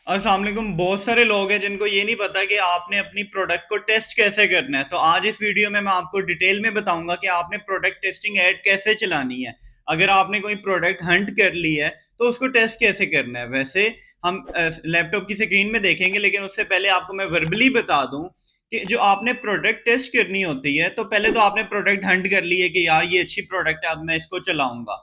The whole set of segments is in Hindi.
अस्सलाम वालेकुम। बहुत सारे लोग हैं जिनको ये नहीं पता कि आपने अपनी प्रोडक्ट को टेस्ट कैसे करना है। तो आज इस वीडियो में मैं आपको डिटेल में बताऊंगा कि आपने प्रोडक्ट टेस्टिंग ऐड कैसे चलानी है। अगर आपने कोई प्रोडक्ट हंट कर ली है तो उसको टेस्ट कैसे करना है। वैसे हम लैपटॉप की स्क्रीन में देखेंगे, लेकिन उससे पहले आपको मैं वर्बली बता दूं कि जो आपने प्रोडक्ट टेस्ट करनी होती है, तो पहले तो आपने प्रोडक्ट हंट कर ली है कि यार ये अच्छी प्रोडक्ट है, अब मैं इसको चलाऊंगा।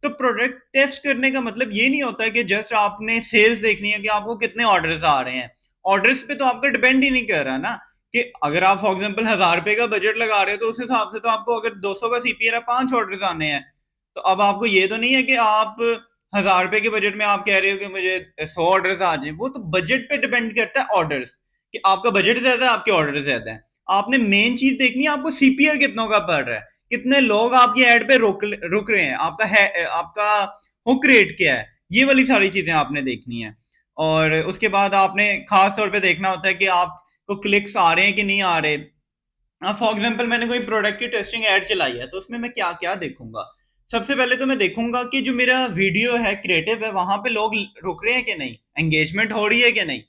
तो प्रोडक्ट टेस्ट करने का मतलब ये नहीं होता कि जस्ट आपने सेल्स देखनी है कि आपको कितने ऑर्डर्स आ रहे हैं। ऑर्डर्स पे तो आपका डिपेंड ही नहीं कर रहा ना, कि अगर आप फॉर एग्जांपल 1,000 रुपए का बजट लगा रहे हो तो उस हिसाब से तो आपको अगर 200 का सीपीआर है, 5 ऑर्डर्स आने हैं। तो अब आपको ये तो नहीं है कि आप 1,000 रुपए के बजट में आप कह रहे हो कि मुझे 100 ऑर्डर्स आ जाए। वो तो बजट पे डिपेंड करता है, ऑर्डर्स कि आपका बजट ज्यादा है, आपके ऑर्डर ज्यादा है। आपने मेन चीज देखनी है, आपको सीपीआर कितनों का पड़ रहा है, कितने लोग आपकी एड पे रुक रहे हैं, आपका हुक रेट क्या है। ये वाली सारी चीजें आपने देखनी है। और उसके बाद आपने खास तौर पे देखना होता है कि आपको क्लिक्स आ रहे हैं कि नहीं आ रहे। हाँ, फॉर एग्जाम्पल मैंने कोई प्रोडक्ट की टेस्टिंग ऐड चलाई है तो उसमें मैं क्या क्या देखूंगा। सबसे पहले तो मैं देखूंगा कि जो मेरा वीडियो है, क्रिएटिव है, वहां पे लोग रुक रहे हैं कि नहीं, एंगेजमेंट हो रही है कि नहीं,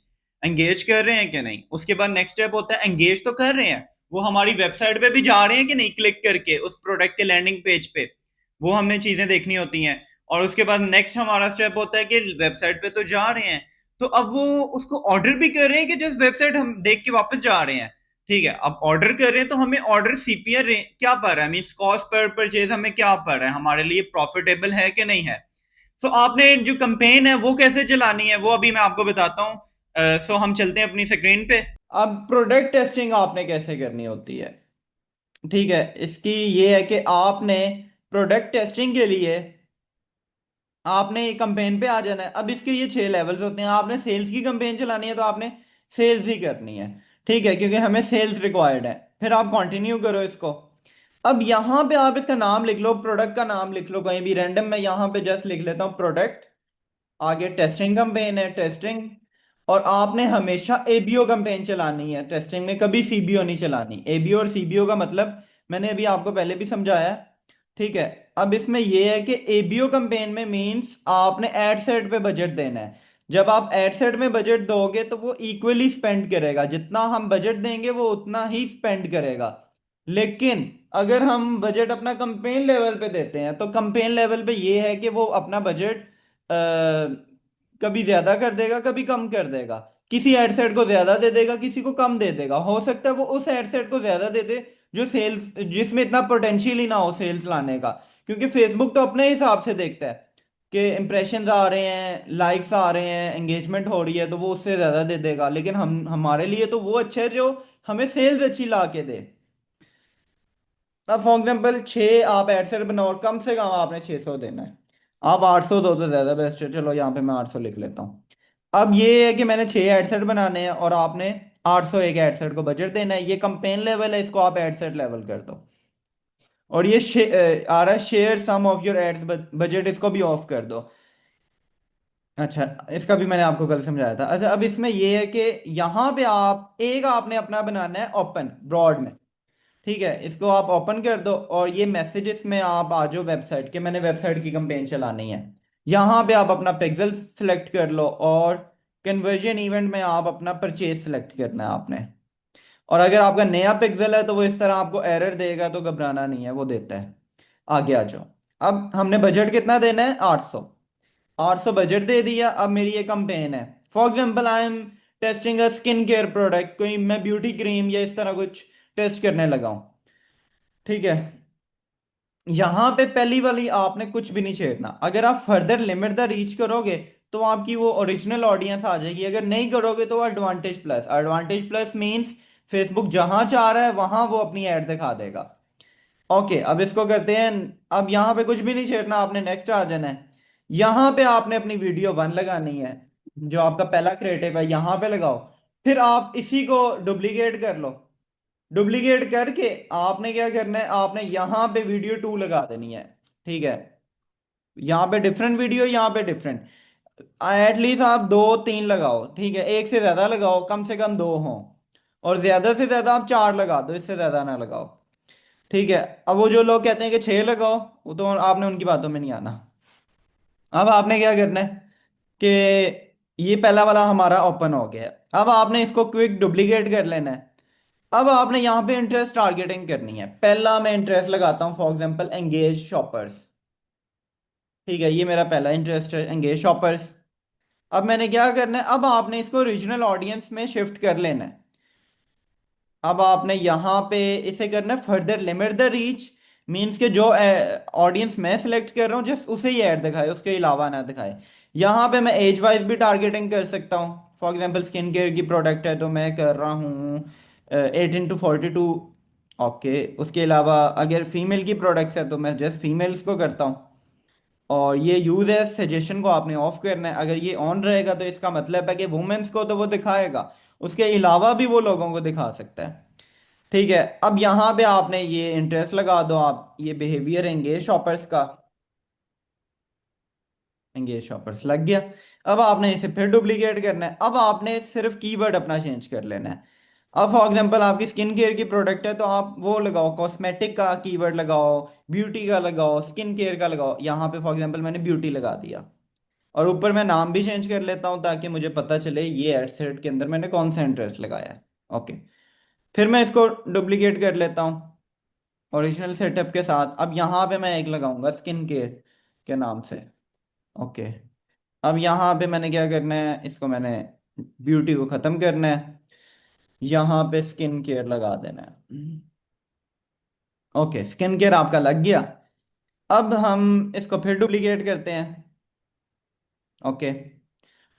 एंगेज कर रहे हैं कि नहीं। उसके बाद नेक्स्ट स्टेप होता है एंगेज तो कर रहे हैं, वो हमारी वेबसाइट पे भी जा रहे हैं कि नहीं, क्लिक करके उस प्रोडक्ट के लैंडिंग पेज पे। वो हमने चीजें देखनी होती हैं। और उसके बाद नेक्स्ट हमारा स्टेप होता है कि वेबसाइट पे तो जा रहे हैं, तो अब वो उसको ऑर्डर भी कर रहे हैं कि जस्ट वेबसाइट हम देख के वापस जा रहे हैं। ठीक है, अब ऑर्डर कर रहे हैं तो हमें ऑर्डर सीपीआर क्या पड़ रहा है, मीन कॉस्ट पर परचेज हमें क्या पड़ रहा है, हमारे लिए प्रॉफिटेबल है कि नहीं है। सो आपने जो कंपेन है वो कैसे चलानी है वो अभी मैं आपको बताता हूँ। सो हम चलते हैं अपनी स्क्रीन पे। अब प्रोडक्ट टेस्टिंग आपने कैसे करनी होती है। ठीक है, इसकी ये है कि आपने प्रोडक्ट टेस्टिंग के लिए आपने कंपेन पे आ जाना है। अब इसके ये 6 लेवल्स होते हैं। आपने सेल्स की कंपेन चलानी है तो आपने सेल्स ही करनी है। ठीक है, क्योंकि हमें सेल्स रिक्वायर्ड है। फिर आप कंटिन्यू करो इसको। अब यहाँ पे आप इसका नाम लिख लो, प्रोडक्ट का नाम लिख लो कहीं भी रैंडम। मैं यहाँ पे जस्ट लिख लेता हूँ प्रोडक्ट। आगे टेस्टिंग कंपेन है, टेस्टिंग। और आपने हमेशा एबीओ कंपेन चलानी है टेस्टिंग में, कभी सीबीओ नहीं चलानी। एबीओ और सीबीओ का मतलब मैंने अभी आपको पहले भी समझाया है। ठीक है, अब इसमें यह है कि एबीओ कंपेन में मींस आपने एड सेट पे बजट देना है। जब आप एड सेट में बजट दोगे तो वो इक्वली स्पेंड करेगा, जितना हम बजट देंगे वो उतना ही स्पेंड करेगा। लेकिन अगर हम बजट अपना कंपेन लेवल पे देते हैं तो कंपेन लेवल पे ये है कि वो अपना बजट कभी ज्यादा कर देगा, कभी कम कर देगा। किसी एड सेट को ज्यादा दे देगा, किसी को कम दे देगा। हो सकता है वो उस एड सेट को ज्यादा दे दे जो सेल्स, जिसमें इतना पोटेंशियल ही ना हो सेल्स लाने का। क्योंकि फेसबुक तो अपने हिसाब से देखता है कि इंप्रेशंस आ रहे हैं, लाइक्स आ रहे हैं, एंगेजमेंट हो रही है, तो वो उससे ज्यादा दे देगा। लेकिन हम हमारे लिए तो वो अच्छा है जो हमें सेल्स अच्छी ला के दे। अब फॉर एग्जाम्पल 6 आप एड सेट बनाओ और कम से कम आपने 600 देना है। आप 800 दो तो ज्यादा बेस्ट है। चलो यहाँ पे मैं 800 लिख लेता हूँ। अब ये है कि मैंने 6 एड सेट बनाने हैं और आपने 800 एक एड सेट को बजट देना है। ये कंपेन लेवल है, इसको आप एड सेट लेवल कर दो। और ये आ रहा है share some of your ads budget, इसको भी ऑफ कर दो। अच्छा, इसका भी मैंने आपको कल समझाया था। अच्छा, अब इसमें ये है कि यहाँ पे आप एक आपने अपना बनाना है ओपन ब्रॉड में। ठीक है, इसको आप ओपन कर दो और ये मैसेजेस में आप आ जाओ वेबसाइट के। मैंने वेबसाइट की कंपेन चलानी है। यहाँ पे आप अपना पिक्सल सेलेक्ट कर लो और कन्वर्जन इवेंट में आप अपना परचेज सेलेक्ट करना है आपने। और अगर आपका नया पिक्सल है तो वो इस तरह आपको एरर देगा, तो घबराना नहीं है, वो देता है। आगे आ जाओ। अब हमने बजट कितना देना है, 800। 800 बजट दे दिया। अब मेरी ये कंपेन है। For example I am testing a skin care product, कोई मैं ब्यूटी क्रीम या इस तरह कुछ टेस्ट करने लगा हूं। ठीक है, यहां पे पहली वाली आपने कुछ भी नहीं छेड़ना। अगर आप फर्दर लिमिट द रीच करोगे तो आपकी वो ओरिजिनल ऑडियंस आ जाएगी। अगर नहीं करोगे तो advantage plus. Advantage plus means Facebook जहां चाह रहा है वहां वो अपनी ऐड दिखा देगा। ओके, अब इसको करते हैं। अब यहाँ पे कुछ भी नहीं छेड़ना, आपने नेक्स्ट आ जाना है। यहाँ पे आपने अपनी वीडियो 1 लगानी है, जो आपका पहला क्रिएटिव है यहाँ पे लगाओ। फिर आप इसी को डुप्लीकेट कर लो। डुप्लीकेट करके आपने क्या करना है, आपने यहाँ पे वीडियो 2 लगा देनी है। ठीक है, यहाँ पे डिफरेंट वीडियो, यहाँ पे डिफरेंट। एटलीस्ट आप 2 3 लगाओ। ठीक है, एक से ज्यादा लगाओ, कम से कम 2 हो। और ज्यादा से ज्यादा आप 4 लगा दो, इससे ज्यादा ना लगाओ। ठीक है, अब वो जो लोग कहते हैं कि 6 लगाओ, वो तो आपने उनकी बातों में नहीं आना। अब आपने क्या करना है कि ये पहला वाला हमारा ओपन हो गया है। अब आपने इसको क्विक डुप्लीकेट कर लेना है। अब आपने यहाँ पे इंटरेस्ट टारगेटिंग करनी है। पहला मैं इंटरेस्ट लगाता हूँ फॉर एग्जांपल एंगेज शॉपर्स। ठीक है, ये मेरा पहला इंटरेस्ट है, एंगेज शॉपर्स। अब मैंने क्या करना है, अब आपने इसको रीजनल ऑडियंस में शिफ्ट कर लेना है। अब आपने यहाँ पे इसे करना है further limit the reach. Means के जो ऑडियंस मैं सिलेक्ट कर रहा हूँ जस्ट उसे ही ऐड दिखाए, उसके अलावा ना दिखाए। यहाँ पे मैं एज वाइज भी टारगेटिंग कर सकता हूँ। फॉर एग्जांपल स्किन केयर की प्रोडक्ट है तो मैं कर रहा हूँ 18 to 42। ओके, उसके अलावा अगर फीमेल की प्रोडक्ट्स है तो मैं जस्ट फीमेल्स को करता हूँ। और ये यूज एज सजेशन को आपने ऑफ करना है। अगर ये ऑन रहेगा तो इसका मतलब है कि वुमेन्स को तो वो दिखाएगा, उसके अलावा भी वो लोगों को दिखा सकता है। ठीक है, अब यहाँ पे आपने ये इंटरेस्ट लगा दो, आप ये बिहेवियर एंगेज शॉपर्स का। एंगेज शॉपर्स लग गया। अब आपने इसे फिर डुप्लीकेट करना है। अब आपने सिर्फ कीवर्ड अपना चेंज कर लेना है। अब फॉर एग्जांपल आपकी स्किन केयर की प्रोडक्ट है तो आप वो लगाओ, कॉस्मेटिक का कीवर्ड लगाओ, ब्यूटी का लगाओ, स्किन केयर का लगाओ। यहाँ पे फॉर एग्जांपल मैंने ब्यूटी लगा दिया। और ऊपर मैं नाम भी चेंज कर लेता हूँ ताकि मुझे पता चले ये एड सेट के अंदर मैंने कौन सा इंटरेस्ट लगाया है। ओके, फिर मैं इसको डुप्लीकेट कर लेता हूँ ओरिजिनल सेटअप के साथ। अब यहाँ पे मैं एक लगाऊंगा स्किन केयर के नाम से। ओके, अब यहाँ पे मैंने क्या करना है, इसको मैंने ब्यूटी को ख़त्म करना है, यहाँ पे स्किन केयर लगा देना है। ओके, स्किन केयर आपका लग गया। अब हम इसको फिर डुप्लीकेट करते हैं। ओके,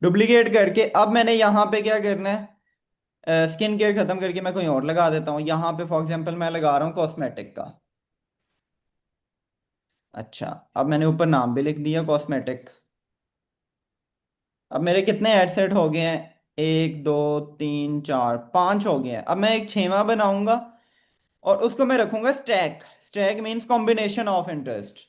डुप्लीकेट करके अब मैंने यहाँ पे क्या करना है, स्किन केयर ख़त्म करके मैं कोई और लगा देता हूँ। यहाँ पे फॉर एग्जांपल मैं लगा रहा हूँ कॉस्मेटिक का। अच्छा, अब मैंने ऊपर नाम भी लिख दिया कॉस्मेटिक। अब मेरे कितने ऐड सेट हो गए हैं, 1 2 3 4 5 हो गए हैं। अब मैं एक छेवां बनाऊंगा और उसको मैं रखूंगा stack. Stack means combination of interest.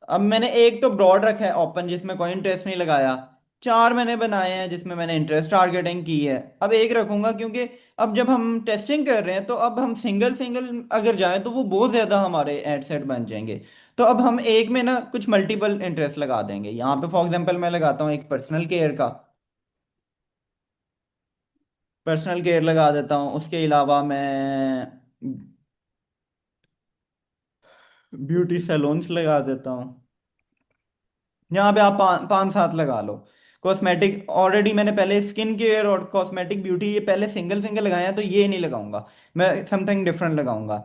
अब मैंने एक तो ब्रॉड रखा है ओपन जिसमें कोई इंटरेस्ट नहीं लगाया। चार मैंने बनाए हैं जिसमें मैंने इंटरेस्ट टारगेटिंग की है। अब एक रखूंगा क्योंकि अब जब हम टेस्टिंग कर रहे हैं तो अब हम सिंगल सिंगल अगर जाएं तो वो बहुत ज़्यादा हमारे एड सेट बन जाएंगे। तो अब हम एक में ना कुछ मल्टीपल इंटरेस्ट लगा देंगे। यहाँ पे फॉर एग्जांपल मैं लगाता हूँ एक पर्सनल केयर का। पर्सनल केयर लगा देता हूँ। उसके अलावा मैं ब्यूटी सैलून्स लगा देता हूँ। यहाँ पे आप पाँच सात लगा लो। कॉस्मेटिक ऑलरेडी मैंने पहले स्किन केयर और कॉस्मेटिक ब्यूटी ये पहले सिंगल सिंगल लगाए हैं तो ये नहीं लगाऊंगा। मैं समथिंग डिफरेंट लगाऊंगा।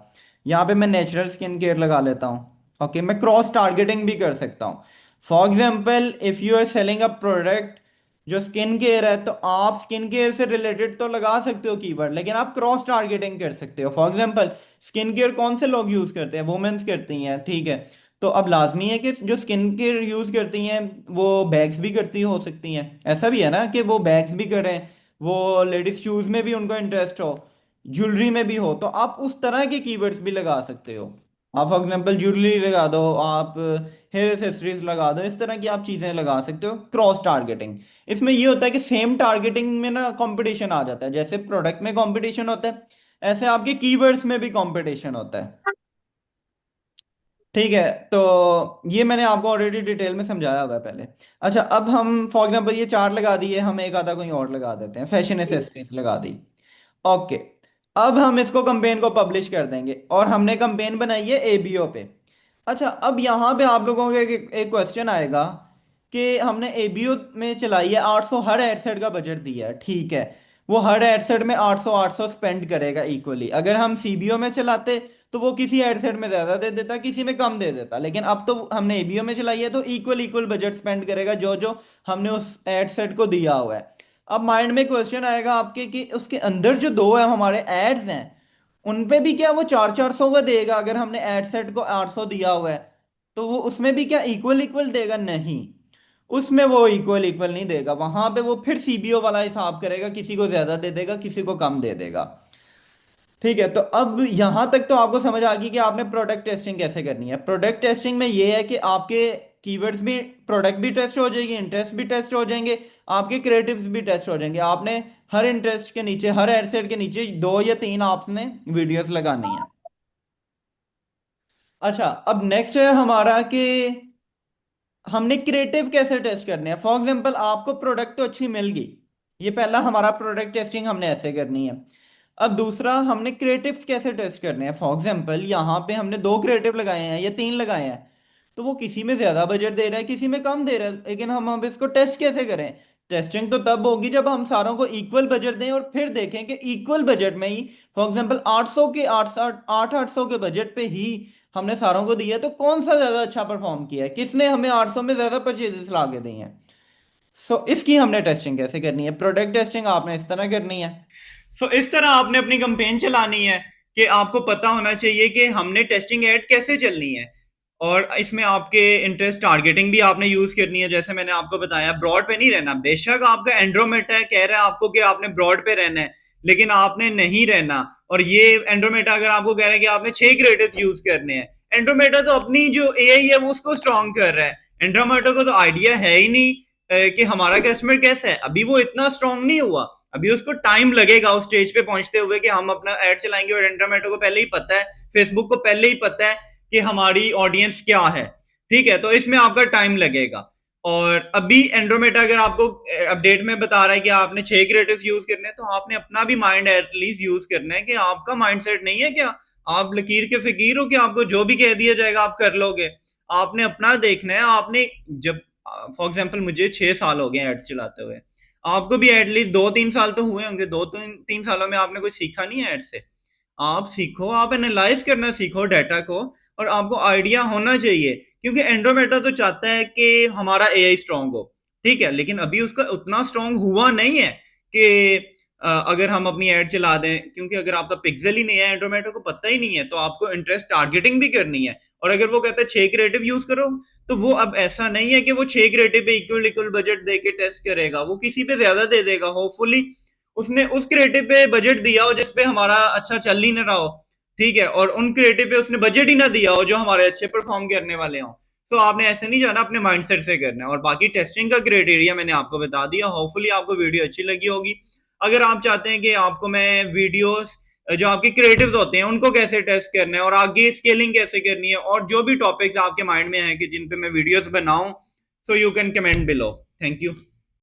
यहाँ पे मैं नेचुरल स्किन केयर लगा लेता हूँ। ओके, मैं क्रॉस टारगेटिंग भी कर सकता हूँ। For example if you are selling a product जो स्किन केयर है तो आप स्किन केयर से रिलेटेड तो लगा सकते हो कीवर्ड, लेकिन आप क्रॉस टारगेटिंग कर सकते हो। फॉर एग्जाम्पल स्किन केयर कौन से लोग यूज करते हैं, वुमेन्स करती हैं, ठीक है। तो अब लाजमी है कि जो स्किन केयर यूज करती हैं वो बैग्स भी करती हो सकती हैं। ऐसा भी है ना कि वो बैग्स भी करें, वो लेडीज शूज में भी उनको इंटरेस्ट हो, ज्वेलरी में भी हो, तो आप उस तरह के कीवर्ड्स भी लगा सकते हो। आप फॉर एग्जांपल ज्वेलरी लगा दो, आप हेयर एक्सेसरीज लगा दो, इस तरह की आप चीजें लगा सकते हो। क्रॉस टारगेटिंग इसमें ये होता है कि सेम टारगेटिंग में ना कंपटीशन आ जाता है। जैसे प्रोडक्ट में कंपटीशन होता है ऐसे आपके कीवर्ड्स में भी कंपटीशन होता है। ठीक है, तो ये मैंने आपको ऑलरेडी डिटेल में समझाया हुआ है पहले। अच्छा, अब हम फॉर एग्जांपल ये चार लगा दिए, हम एक आधा कोई और लगा देते हैं, फैशन एसेसरीज लगा दी। ओके, अब हम इसको कंपेन को पब्लिश कर देंगे और हमने कंपेन बनाई है एबीओ पे। अच्छा, अब यहाँ पे आप लोगों को एक क्वेश्चन आएगा कि हमने एबीओ में चलाई है 800, हर एडसेट का बजट दिया है, ठीक है। वो हर एडसेट में 800 800 स्पेंड करेगा इक्वली। अगर हम सीबीओ में चलाते तो वो किसी एडसेट में ज्यादा दे देता, किसी में कम दे देता, लेकिन अब तो हमने एबीओ में चलाई है तो इक्वल इक्वल बजट स्पेंड करेगा जो जो हमने उस एडसेट को दिया हुआ है। अब माइंड में क्वेश्चन आएगा आपके कि उसके अंदर जो दो है हमारे एड्स हैं उन पे भी क्या वो 400 400 का देगा। अगर हमने एड सेट को 800 दिया हुआ है तो वो उसमें भी क्या इक्वल इक्वल देगा? नहीं, उसमें वो इक्वल इक्वल नहीं देगा। वहां पे वो फिर सीबीओ वाला हिसाब करेगा, किसी को ज्यादा दे देगा, किसी को कम दे देगा। ठीक है, तो अब यहां तक तो आपको समझ आ गई कि आपने प्रोडक्ट टेस्टिंग कैसे करनी है। प्रोडक्ट टेस्टिंग में ये है कि आपके कीवर्ड्स भी, प्रोडक्ट भी टेस्ट हो जाएगी, इंटरेस्ट भी टेस्ट हो जाएंगे, आपके क्रिएटिव्स भी टेस्ट हो जाएंगे। आपने हर इंटरेस्ट के नीचे, हर एडसेट के नीचे 2 या 3 आपने वीडियोस लगानी है। अच्छा, अब नेक्स्ट है हमारा कि हमने क्रिएटिव कैसे टेस्ट करने हैं। फॉर एग्जांपल आपको प्रोडक्ट तो अच्छी मिल गई, ये पहला हमारा प्रोडक्ट टेस्टिंग हमने ऐसे करनी है। अब दूसरा हमने क्रिएटिव्स कैसे टेस्ट करने हैं। फॉर एग्जांपल यहाँ पे हमने दो क्रिएटिव लगाए हैं या तीन लगाए हैं, तो वो किसी में ज्यादा बजट दे रहा है किसी में कम दे रहा है, लेकिन हम अब इसको टेस्ट कैसे करें। टेस्टिंग तो तब होगी जब हम सारों को इक्वल बजट दें और फिर देखें कि इक्वल बजट में ही, फॉर एग्जांपल 800 के 800 के बजट पे ही हमने सारों को दिया है, तो कौन सा ज्यादा अच्छा परफॉर्म किया है, किसने हमें 800 में ज्यादा परचेजेस ला के दी हैं। सो इसकी हमने टेस्टिंग कैसे करनी है, प्रोडक्ट टेस्टिंग आपने इस तरह करनी है। सो इस तरह आपने अपनी कंपेन चलानी है कि आपको पता होना चाहिए कि हमने टेस्टिंग एड कैसे चलनी है। और इसमें आपके इंटरेस्ट टारगेटिंग भी आपने यूज करनी है, जैसे मैंने आपको बताया ब्रॉड पे नहीं रहना। बेशक आपका एंड्रोमेटा है कह रहा है आपको कि आपने ब्रॉड पे रहना है, लेकिन आपने नहीं रहना। और ये एंड्रोमेटा अगर आपको कह रहा है कि आपने 6 क्रिएटिव्स यूज करने हैं, एंड्रोमेटा तो अपनी जो एआई है वो उसको स्ट्रॉन्ग कर रहा है। एंड्रोमेटा को तो आइडिया है ही नहीं कि हमारा कस्टमर कैसा है, अभी वो इतना स्ट्रॉन्ग नहीं हुआ। अभी उसको टाइम लगेगा उस स्टेज पे पहुंचते हुए कि हम अपना एड चलाएंगे। और एंड्रोमेटो को पहले ही पता है, फेसबुक को पहले ही पता है कि हमारी ऑडियंस क्या है। ठीक है, तो इसमें आपका टाइम लगेगा। और अभी एंड्रोमेटा अगर आपको अपडेट में बता रहा है कि आपने 6 क्रिएटिव्स यूज करने हैं, तो आपने अपना भी माइंड एटलीस्ट यूज करना है कि आपका माइंडसेट नहीं है क्या आप लकीर के फकीर हो कि आपको जो भी कह दिया जाएगा आप कर लोगे। आपने अपना देखना है। आपने जब फॉर एग्जाम्पल मुझे 6 साल हो गए एड्स चलाते हुए, आपको भी एटलीस्ट 2-3 साल तो हुए होंगे। 2-3 सालों में आपने कुछ सीखा नहीं है ऐड से। आप सीखो, आप एनालाइज करना सीखो डाटा को, और आपको आइडिया होना चाहिए। क्योंकि एंड्रोमेटा तो चाहता है कि हमारा एआई स्ट्रांग हो, ठीक है, लेकिन अभी उसका उतना स्ट्रांग हुआ नहीं है कि अगर हम अपनी ऐड चला दें। क्योंकि अगर आपका पिक्सल ही नहीं है, एंड्रोमेटा को पता ही नहीं है, तो आपको इंटरेस्ट टारगेटिंग भी करनी है। और अगर वो कहता है 6 क्रिएटिव यूज करो, तो वो अब ऐसा नहीं है कि वो 6 क्रिएटिव पे इक्वल इक्वल बजट दे के टेस्ट करेगा, वो किसी पे ज्यादा दे देगा। होपफुली उसने उस क्रिएटिव पे बजट दिया हो जिसपे हमारा अच्छा चल ही ना रहा हो, ठीक है, और उन क्रिएटिव पे उसने बजट ही ना दिया हो जो हमारे अच्छे परफॉर्म करने वाले हों। तो आपने ऐसे नहीं जाना, अपने माइंडसेट से करना है। और बाकी टेस्टिंग का क्राइटेरिया मैंने आपको बता दिया। होपफुली आपको वीडियो अच्छी लगी होगी। अगर आप चाहते हैं कि आपको मैं वीडियोस जो आपके क्रिएटिव्स होते हैं उनको कैसे टेस्ट करना है और आगे स्केलिंग कैसे करनी है, और जो भी टॉपिक्स आपके माइंड में है कि जिन पे मैं वीडियोस बनाऊं, so you can comment below. Thank you.